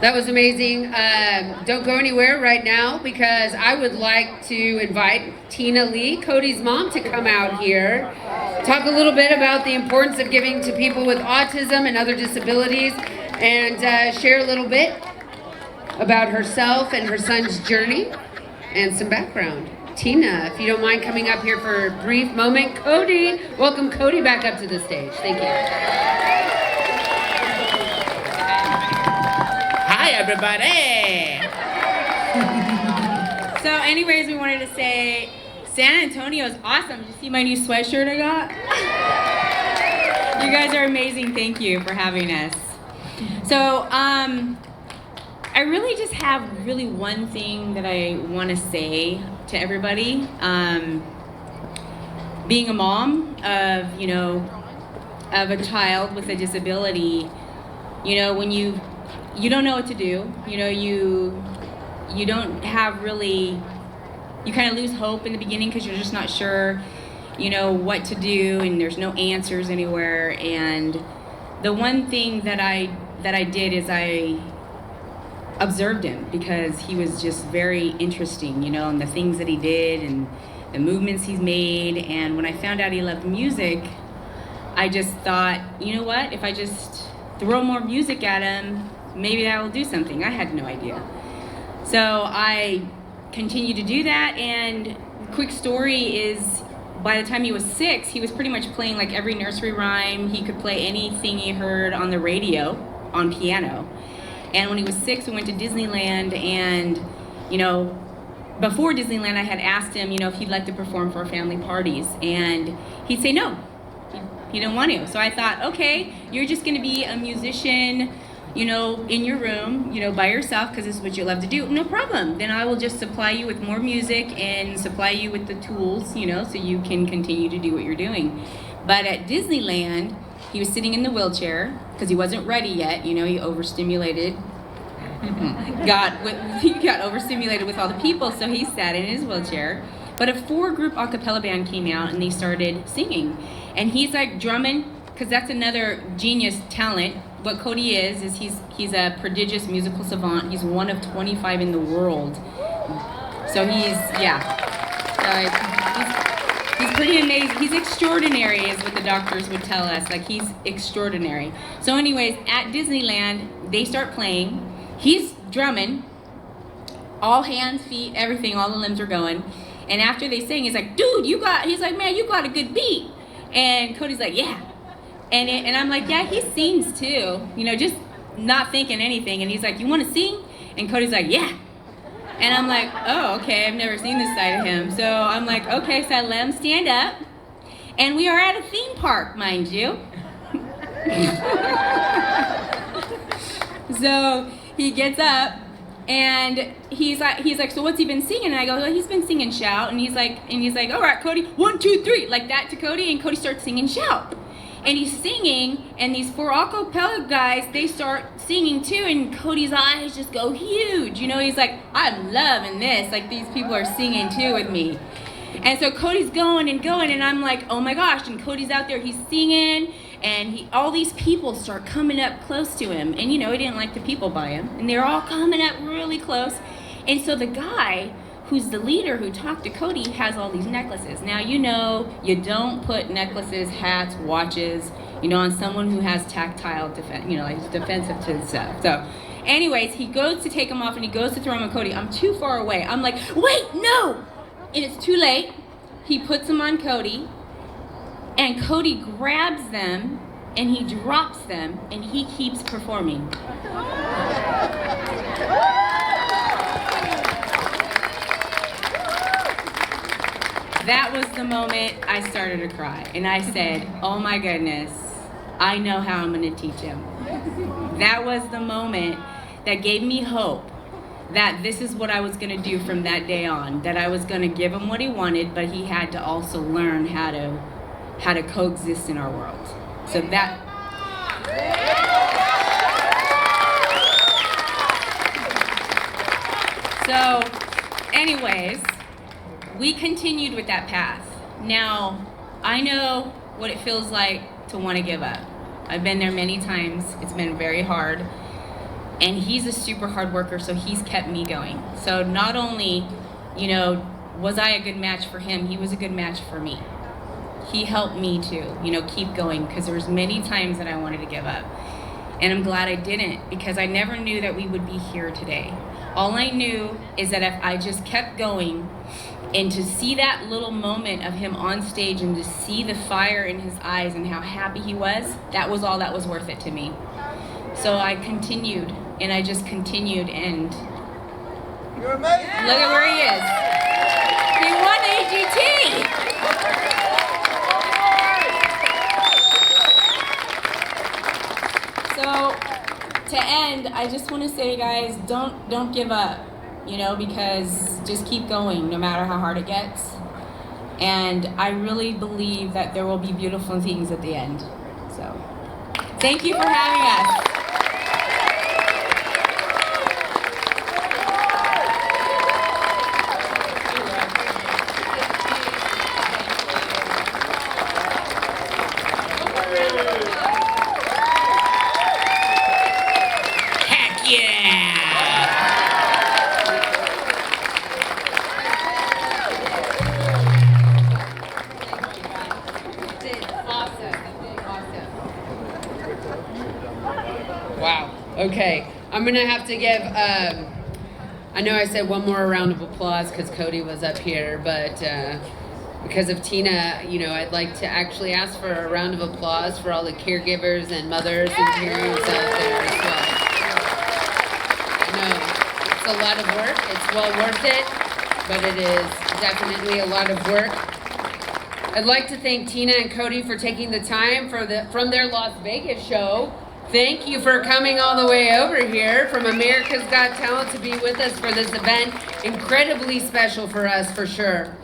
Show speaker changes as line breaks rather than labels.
That was amazing. Don't go anywhere right now because I would like to invite Tina Lee, Kodi's mom, to come out here, talk a little bit about the importance of giving to people with autism and other disabilities, and share a little bit about herself and her son's journey and some background. Tina, if you don't mind coming up here for a brief moment. Kodi, welcome Kodi back up to the stage. Thank you.
Hi, everybody.
So anyways, we wanted to say San Antonio is awesome. Did you see my new sweatshirt I got? You guys are amazing. Thank you for having us. So I really just have one thing that I want to say to everybody. Being a mom of, of a child with a disability, when you don't know what to do, you don't have really, you kind of lose hope in the beginning because you're just not sure, what to do, and there's no answers anywhere. And the one thing that I did is I observed him, because he was just very interesting, and the things that he did and the movements he's made. And when I found out he loved music, I just thought, you know what, if I just throw more music at him, maybe that will do something. I had no idea. So I continued to do that, and quick story is, by the time he was 6, he was pretty much playing like every nursery rhyme. He could play anything he heard on the radio, on piano. And when he was 6, we went to Disneyland, and, before Disneyland, I had asked him, if he'd like to perform for our family parties, and he'd say no. He didn't want to. So I thought, okay, you're just gonna be a musician, in your room, by yourself, because this is what you love to do. No problem. Then I will just supply you with more music and supply you with the tools, so you can continue to do what you're doing. But at Disneyland, he was sitting in the wheelchair because he wasn't ready yet. He overstimulated. He got overstimulated with all the people, so he sat in his wheelchair. But a 4-group a cappella band came out, and they started singing. And he's like drumming, because that's another genius talent. What Kodi is he's a prodigious musical savant. He's one of 25 in the world. So he's pretty amazing. He's extraordinary, is what the doctors would tell us. Like, he's extraordinary. So anyways, at Disneyland, they start playing. He's drumming, all hands, feet, everything, all the limbs are going. And after they sing, he's like, dude, he's like, man, you got a good beat. And Kodi's like, yeah. And I'm like, yeah, he sings too, just not thinking anything. And he's like, you want to sing? And Kodi's like, yeah. And I'm like, oh, okay, I've never seen this side of him. So I'm like, okay, so I let him stand up. And we are at a theme park, mind you. So he gets up, and he's like, so what's he been singing? And I go, well, he's been singing Shout. And he's like, all right, Kodi, 1, 2, 3, like that to Kodi. And Kodi starts singing Shout. And he's singing, and these 4 a cappella guys, they start singing too, and Kodi's eyes just go huge. He's like, I'm loving this. Like, these people are singing too with me. And so Kodi's going, and I'm like, oh my gosh. And Kodi's out there, he's singing, and all these people start coming up close to him. And he didn't like the people by him, and they're all coming up really close. And so the guy who's the leader who talked to Kodi has all these necklaces. Now, you don't put necklaces, hats, watches, on someone who has tactile defensive to stuff. So anyways, he goes to take them off, and he goes to throw them on Kodi. I'm too far away. I'm like, wait, no! And it's too late. He puts them on Kodi, and Kodi grabs them, and he drops them, and he keeps performing. That was the moment I started to cry. And I said, oh my goodness, I know how I'm gonna teach him. That was the moment that gave me hope that this is what I was gonna do from that day on, that I was gonna give him what he wanted, but he had to also learn how to coexist in our world. So that, so anyways, we continued with that path. Now, I know what it feels like to want to give up. I've been there many times. It's been very hard. And he's a super hard worker, so he's kept me going. So not only, you know, was I a good match for him, he was a good match for me. He helped me to, you know, keep going, because there was many times that I wanted to give up. And I'm glad I didn't, because I never knew that we would be here today. All I knew is that if I just kept going, and to see that little moment of him on stage and to see the fire in his eyes and how happy he was, that was all that was worth it to me. So I continued, and I just continued, and
You're amazing.
look at where he is. He won AGT! So to end, I just want to say, guys, don't give up, you know, because just keep going no matter how hard it gets. And I really believe that there will be beautiful things at the end. So thank you for having us.
Heck yeah!
Wow. Okay. I'm gonna have to give. I know I said one more round of applause because Kodi was up here, but because of Tina, you know, I'd like to actually ask for a round of applause for all the caregivers and mothers and parents out there as well. I know it's a lot of work. It's well worth it, but it is definitely a lot of work. I'd like to thank Tina and Kodi for taking the time from their Las Vegas show. Thank you for coming all the way over here from America's Got Talent to be with us for this event. Incredibly special for us, for sure.